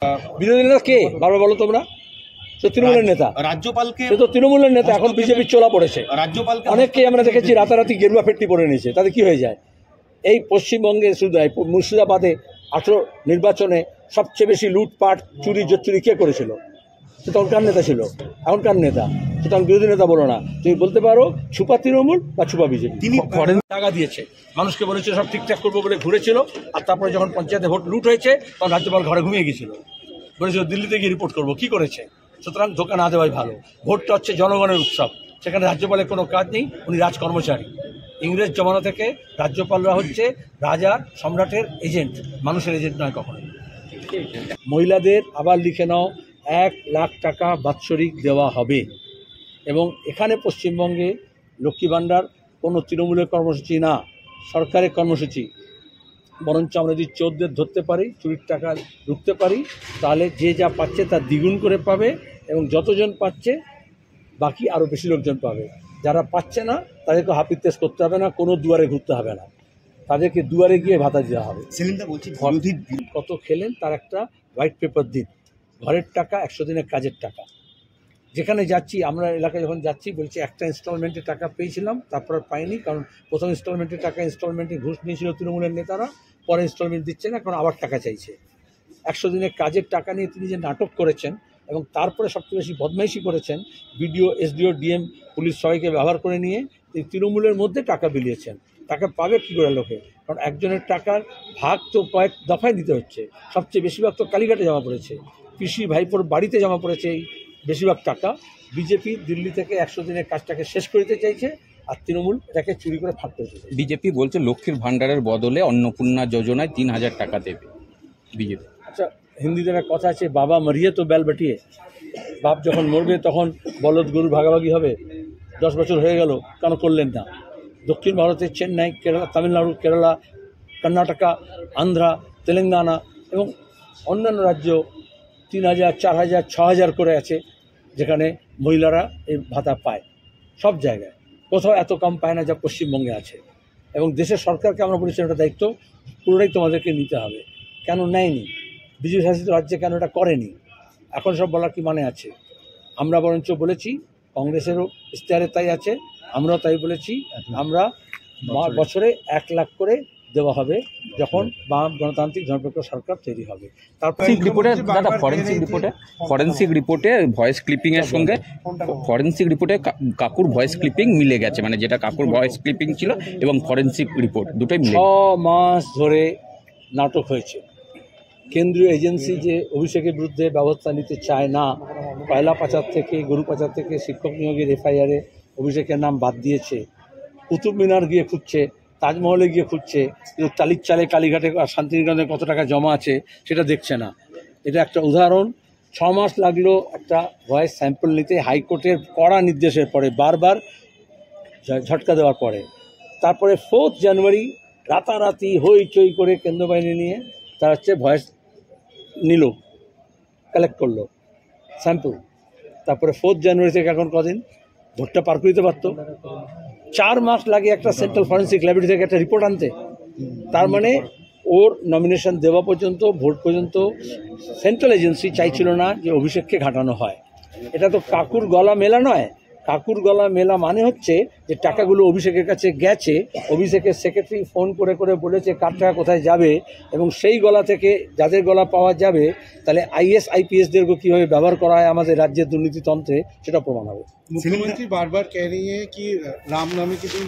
বিরোধী নেতা কে বারবার বলো তোমরা? তো তৃণমূলের নেতা, রাজ্যপালকে, সে তো তৃণমূলের নেতা, এখন বিজেপির চোলা পড়েছে। রাজ্যপালকে অনেককেই আমরা দেখেছি রাতারাতি গেরুয়া ফেটটি পরে নিয়েছে, তাতে কি হয়ে যায়? এই পশ্চিমবঙ্গে শুধু মুর্শিদাবাদে 18 নির্বাচনে সবচেয়ে বেশি লুটপাট চুরি জোচ্চুরি কে করেছিল? সে তখন কার নেতা ছিল, এখন কার নেতা? সুতরাং বিরোধী নেতা বলো না, তুমি বলতে পারো ছুপা তৃণমূল বা ছুপা বিজেপি। তিনি টাকা দিয়েছে, মানুষকে বলেছিল সব ঠিকঠাক করবো বলে ঘুরেছিল, আর তারপরে যখন পঞ্চায়েতে ভোট লুট হয়েছে তখন রাজ্যপাল ঘরে ঘুমিয়ে গিয়েছিল, বলেছিল দিল্লিতে গিয়ে রিপোর্ট করবো, কি করেছে? সুতরাং ধোকা না দেওয়াই ভালো। ভোটটা হচ্ছে জনগণের উৎসব, সেখানে রাজ্যপালের কোনো কাজ নেই, উনি রাজকর্মচারী। ইংরেজ জমানা থেকে রাজ্যপালরা হচ্ছে রাজার সম্রাটের এজেন্ট, মানুষের এজেন্ট নয় কখনোই। মহিলাদের আবার লিখে নাও, 1 লাখ টাকা বাৎসরিক দেওয়া হবে। এবং এখানে পশ্চিমবঙ্গে লক্ষ্মী ভাণ্ডার কোনো তৃণমূলের কর্মসূচি না, সরকারের কর্মসূচি। বরঞ্চ আমরা যদি চোরদের ধরতে পারি, চুরির টাকা ঢুকতে পারি, তাহলে যে যা পাচ্ছে তার দ্বিগুণ করে পাবে, এবং যতজন পাচ্ছে বাকি আরও বেশি লোকজন পাবে। যারা পাচ্ছে না তাদেরকে হাপির তেজ করতে হবে না, কোনো দুয়ারে ঘুরতে হবে না, তাদেরকে দুয়ারে গিয়ে ভাতা দেওয়া হবে। সেলিমদা বলছি, কত খেলেন তার একটা হোয়াইট পেপার দিন, ঘরের টাকা 100 দিনের কাজের টাকা। যেখানে যাচ্ছি আমরা এলাকায় যখন যাচ্ছি বলছি একটা ইনস্টলমেন্টের টাকা পেয়েছিলাম, তারপর পাইনি, কারণ প্রথম ইনস্টলমেন্টের টাকা ইনস্টলমেন্টে ঘুষ নিয়েছিল তৃণমূলের নেতারা, পরে ইনস্টলমেন্ট দিচ্ছে না, এখন আবার টাকা চাইছে। 100 দিনের কাজের টাকা নিয়ে তিনি যে নাটক করেছেন, এবং তারপরে সবচেয়ে বেশি বদমাইশি করেছেন, বিডিও, এসডিও, ডিএম, পুলিশ সবাইকে ব্যবহার করে নিয়ে তিনি তৃণমূলের মধ্যে টাকা বিলিয়েছেন। টাকা পাবে কী করে লোকে? কারণ একজনের টাকার ভাগ তো কয়েক দফায় দিতে হচ্ছে, সবচেয়ে বেশিরভাগ তো কালীঘাটে জমা পড়েছে, পিসি ভাইপোর বাড়িতে জমা পড়েছে এই বেশিরভাগ টাকা। বিজেপি দিল্লি থেকে 100 দিনের কাজটাকে শেষ করতে চাইছে, আর তৃণমূল এটাকে চুরি করে ফাঁক করতে চাইছে। বিজেপি বলছে লক্ষ্মীর ভাণ্ডারের বদলে অন্নপূর্ণা যোজনায় 3000 টাকা দেবে বিজেপি। আচ্ছা, হিন্দিতে একটা কথা আছে, বাবা মরিয়ে তো বেল বাটিয়ে। বাপ যখন মরবে তখন বলদ গরু ভাগাভাগি হবে। 10 বছর হয়ে গেল, কেন করলেন না? দক্ষিণ ভারতের চেন্নাই, কেরালা, তামিলনাড়ু, কেরালা, কর্ণাটকা, আন্ধ্রা, তেলেঙ্গানা এবং অন্যান্য রাজ্য 3000, 4000, 6000 করে আছে, যেখানে মহিলারা এই ভাতা পায়। সব জায়গায় কোথাও এত কম পায় না যা পশ্চিমবঙ্গে আছে। এবং দেশের সরকারকে আমরা বলেছি এটা দায়িত্ব পুরোটাই তোমাদেরকে নিতে হবে। কেন নেয়নি? বিজেপি শাসিত রাজ্যে কেন এটা করেনি? এখন সব বলার কি মানে আছে? আমরা বরঞ্চ বলেছি, কংগ্রেসেরও ইশতেহারে তাই আছে, আমরাও তাই বলেছি, আমরা বছরে 1 লাখ করে দেওয়া হবে যখন বাম গণতান্ত্রিক ধর্মনিরপেক্ষ সরকার তৈরি হবে। তারপর ফরেন্সিক রিপোর্টে ভয়েস ক্লিপিং এর সঙ্গে ফরেন্সিক রিপোর্টে কাকুর ভয়েস ক্লিপিং মিলে গেছে, মানে যেটা কাকুর ভয়েস ক্লিপিং ছিল এবং ফরেন্সিক রিপোর্ট দুটোই মিলে। 6 মাস ধরে নাটক হয়েছে। কেন্দ্রীয় এজেন্সি যে অভিষেকের বিরুদ্ধে ব্যবস্থা নিতে চায় না, কয়লা পাচার থেকে, গরু পাচার থেকে শিক্ষক নিয়োগের এফআইআরে অভিষেকের নাম বাদ দিয়েছে, কুতুব মিনার গিয়ে খুঁজছে, তাজমহলে গিয়ে খুঁজছে, কিন্তু টালির চালে কালীঘাটে আর শান্তিনিকেতনে কত টাকা জমা আছে সেটা দেখছে না। এটা একটা উদাহরণ। 6 মাস লাগলো একটা ভয়েস স্যাম্পল নিতে, হাইকোর্টের কড়া নির্দেশের পরে, বারবার ঝটকা দেওয়ার পরে। তারপরে 4 জানুয়ারি রাতারাতি হইচই করে কেন্দ্র বাহিনী নিয়ে তারা হচ্ছে ভয়েস নিল, কালেক্ট করলো স্যাম্পল। তারপরে 4 জানুয়ারি থেকে এখন কদিন, ভোটটা পার করে দিতে পারতো। 4 মাস লাগে একটা সেন্ট্রাল ফরেন্সিক ল্যাবরেটরি থেকে একটা রিপোর্ট আনতে। তার মানে ওর নমিনেশন দেওয়া পর্যন্ত, ভোট পর্যন্ত সেন্ট্রাল এজেন্সি চাইছিল না যে অভিষেককে ঘাটানো হয়। এটা তো কাকুর গলা মেলা নয়। কাকুর গলা মেলা মানে হচ্ছে যে টাকাগুলো অভিষেকের কাছে গেছে, অভিষেকের সেক্রেটারি ফোন করে করে বলেছে কার টাকা কোথায় যাবে, এবং সেই গলা থেকে যাদের গলা পাওয়া যাবে তাহলে আইএস আইপিএসদেরকে কীভাবে ব্যবহার করা হয় আমাদের রাজ্যের দুর্নীতিতন্ত্রে, সেটা প্রমাণ হবে। मुख्यमंत्री बार बार कह रही हैं कि रामनवमी के दिन